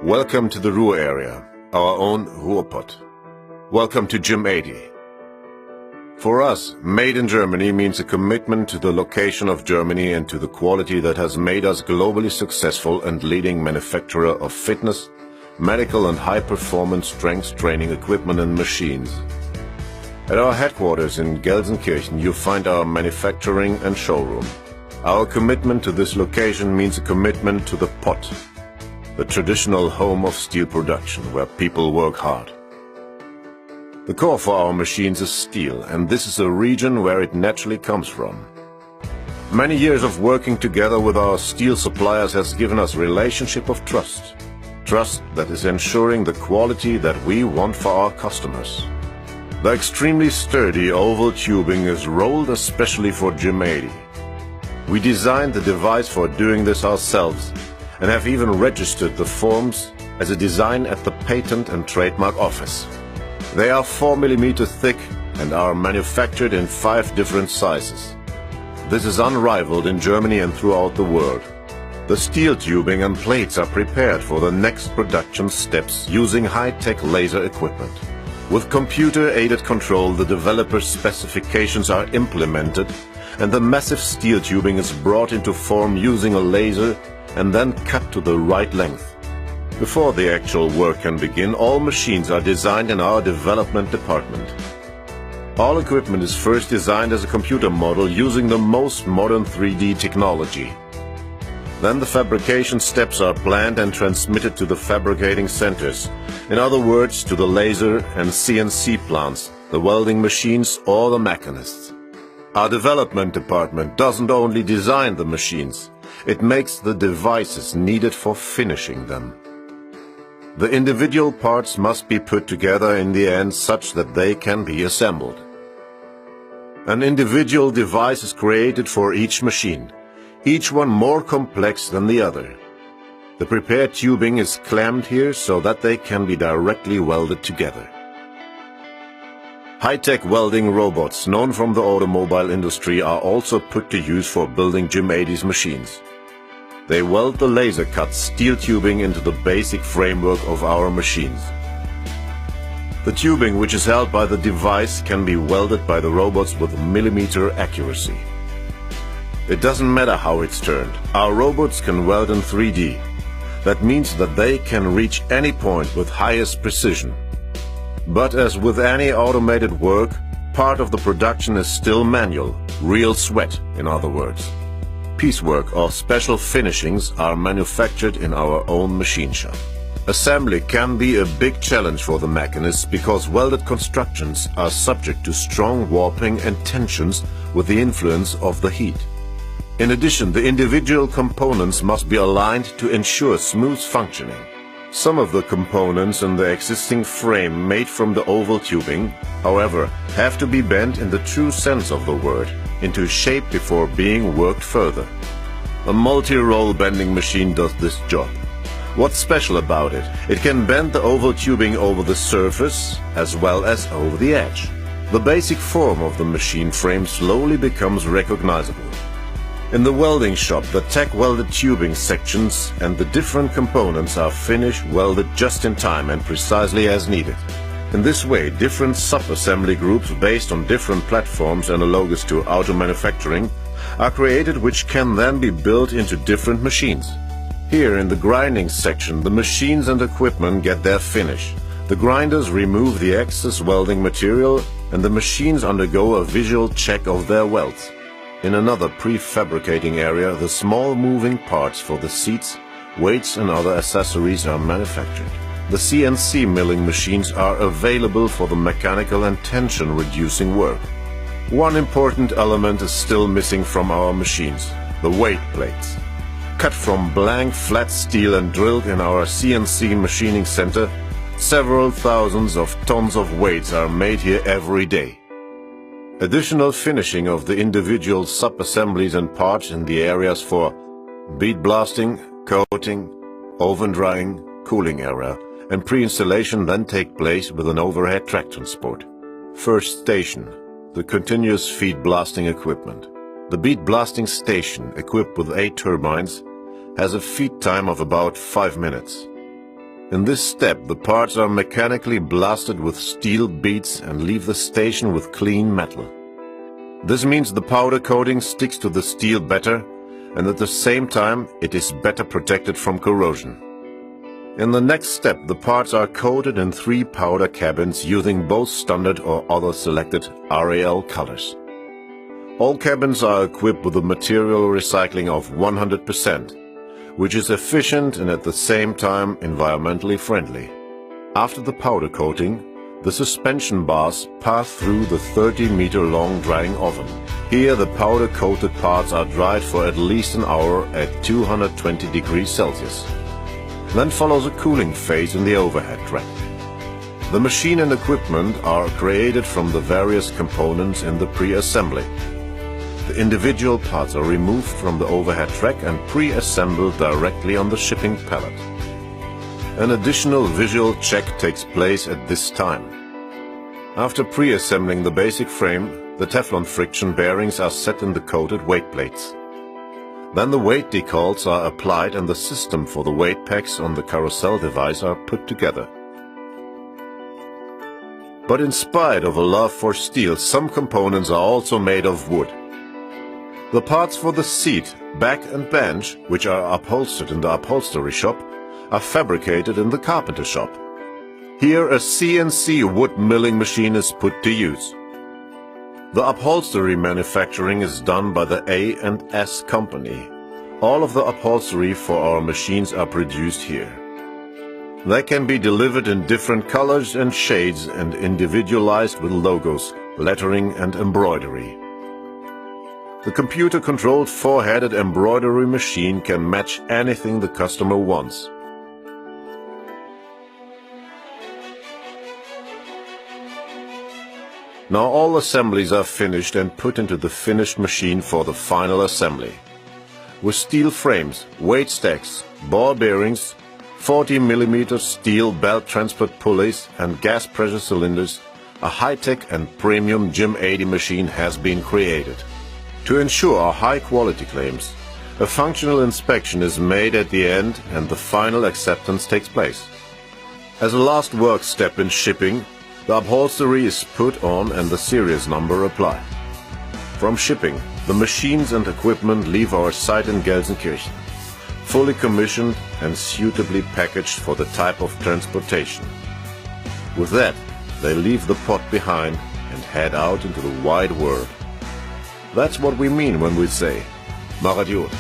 Welcome to the Ruhr area, our own Ruhrpott. Welcome to gym80. For us, made in Germany means a commitment to the location of Germany and to the quality that has made us globally successful and leading manufacturer of fitness, medical and high-performance strength training equipment and machines. At our headquarters in Gelsenkirchen, you find our manufacturing and showroom. Our commitment to this location means a commitment to the Pott, the traditional home of steel production, where people work hard. The core for our machines is steel, and this is a region where it naturally comes from. Many years of working together with our steel suppliers has given us a relationship of trust. Trust that is ensuring the quality that we want for our customers. The extremely sturdy oval tubing is rolled especially for gym80. We designed the device for doing this ourselves, and have even registered the forms as a design at the Patent and Trademark Office. They are 4 mm thick and are manufactured in 5 different sizes. This is unrivaled in Germany and throughout the world. The steel tubing and plates are prepared for the next production steps using high-tech laser equipment. With computer-aided control, the developer's specifications are implemented and the massive steel tubing is brought into form using a laser and then cut to the right length. Before the actual work can begin, all machines are designed in our development department. All equipment is first designed as a computer model using the most modern 3D technology. Then the fabrication steps are planned and transmitted to the fabricating centers, in other words to the laser and CNC plants, the welding machines or the mechanists. Our development department doesn't only design the machines, it makes the devices needed for finishing them. The individual parts must be put together in the end such that they can be assembled. An individual device is created for each machine, each one more complex than the other. The prepared tubing is clamped here so that they can be directly welded together. High-tech welding robots known from the automobile industry are also put to use for building gym80's machines. They weld the laser-cut steel tubing into the basic framework of our machines. The tubing, which is held by the device, can be welded by the robots with millimeter accuracy. It doesn't matter how it's turned. Our robots can weld in 3D. That means that they can reach any point with highest precision. But as with any automated work, part of the production is still manual, real sweat, in other words. Piecework or special finishings are manufactured in our own machine shop. Assembly can be a big challenge for the mechanists because welded constructions are subject to strong warping and tensions with the influence of the heat. In addition, the individual components must be aligned to ensure smooth functioning. Some of the components in the existing frame made from the oval tubing, however, have to be bent in the true sense of the word, into shape before being worked further. A multi-roll bending machine does this job. What's special about it? It can bend the oval tubing over the surface as well as over the edge. The basic form of the machine frame slowly becomes recognizable. In the welding shop, the tack-welded tubing sections and the different components are finished welded just in time and precisely as needed. In this way, different sub-assembly groups based on different platforms analogous to auto manufacturing are created, which can then be built into different machines. Here in the grinding section, the machines and equipment get their finish. The grinders remove the excess welding material and the machines undergo a visual check of their welds. In another prefabricating area, the small moving parts for the seats, weights and other accessories are manufactured. The CNC milling machines are available for the mechanical and tension-reducing work. One important element is still missing from our machines: the weight plates. Cut from blank flat steel and drilled in our CNC machining center, several thousands of tons of weights are made here every day. Additional finishing of the individual sub-assemblies and parts in the areas for bead blasting, coating, oven drying, cooling area, and pre-installation then take place with an overhead track transport. First station, the continuous feed blasting equipment. The bead blasting station, equipped with 8 turbines, has a feed time of about 5 minutes. In this step, the parts are mechanically blasted with steel beads and leave the station with clean metal. This means the powder coating sticks to the steel better, and at the same time it is better protected from corrosion. In the next step, the parts are coated in 3 powder cabins using both standard or other selected RAL colors. All cabins are equipped with a material recycling of 100%, which is efficient and at the same time environmentally friendly. After the powder coating, the suspension bars pass through the 30-meter-long drying oven. Here the powder-coated parts are dried for at least an hour at 220 degrees Celsius. Then follows a cooling phase in the overhead rack. The machine and equipment are created from the various components in the pre-assembly. The individual parts are removed from the overhead rack and pre-assembled directly on the shipping pallet. An additional visual check takes place at this time. After pre-assembling the basic frame, the Teflon friction bearings are set in the coated weight plates. Then the weight decals are applied and the system for the weight packs on the carousel device are put together. But in spite of a love for steel, some components are also made of wood. The parts for the seat, back and bench, which are upholstered in the upholstery shop, are fabricated in the carpenter shop. Here a CNC wood milling machine is put to use. The upholstery manufacturing is done by the A&S company. All of the upholstery for our machines are produced here. They can be delivered in different colors and shades and individualized with logos, lettering and embroidery. The computer-controlled 4-headed embroidery machine can match anything the customer wants. Now all assemblies are finished and put into the finished machine for the final assembly. With steel frames, weight stacks, ball bearings, 40mm steel belt transport pulleys and gas pressure cylinders, a high-tech and premium gym80 machine has been created. To ensure our high-quality claims, a functional inspection is made at the end and the final acceptance takes place. As a last work step in shipping, the upholstery is put on and the series number applied. From shipping, the machines and equipment leave our site in Gelsenkirchen, fully commissioned and suitably packaged for the type of transportation. With that, they leave the pot behind and head out into the wide world. That's what we mean when we say, Mach het goed.